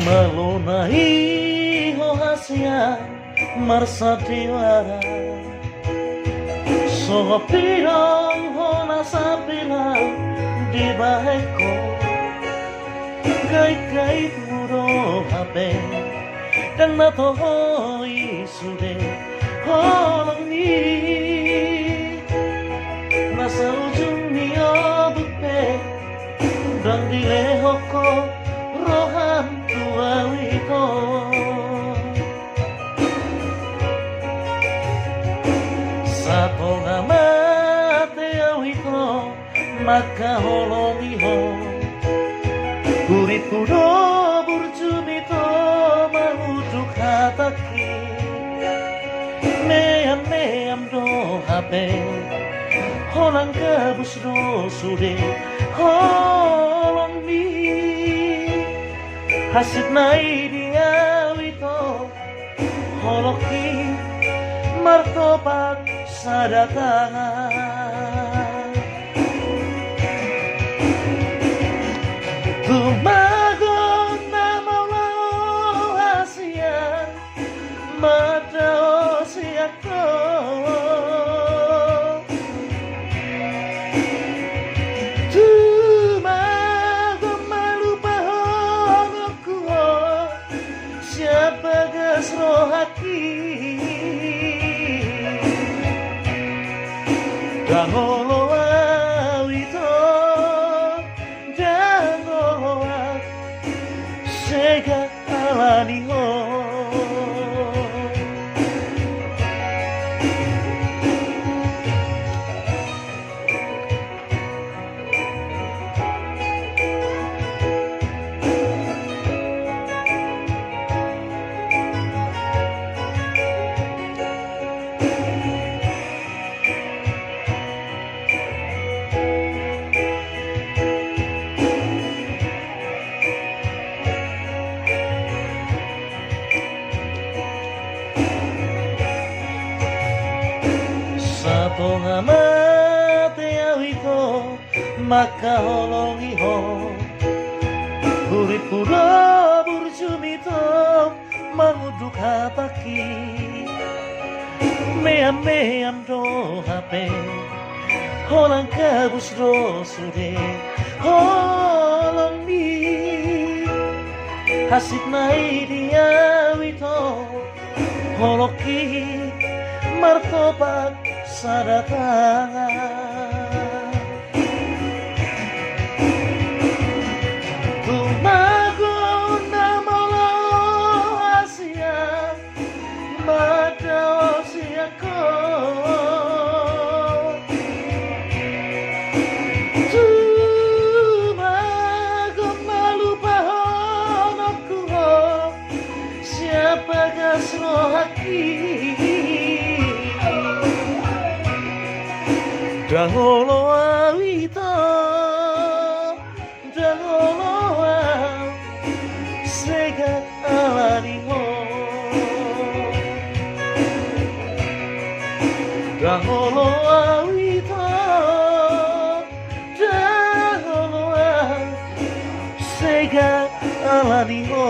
Melunai rahasia marsa diwara so pirang hona sapila di baheko kait-kait muro hape dan natohoi sude holong ni nasa ujung niyo bupe dang dilehoko rohan tuawito sato nga mate awito makaholongiho kurit kudo burjumito mahuduk hataki meam do hape holang kabus do sude holong mi hasit nai dia wito holoki martopak sadatangan tumago na maulau hasia madao siako rohaki dangolo awito dangolo sega alaniho sato nga mate awito makaholongiho kurit kudo burjumito manguduk hataki meam do hape holang kabus do sude holong mi hasit nai dia wito holoki martopak sadatangan tumago na maulau hasia madao siako tumago malupa honokuho siapa gasro haki dangolo awito dangolo sega alaniho dangolo awito dangolo sega alaniho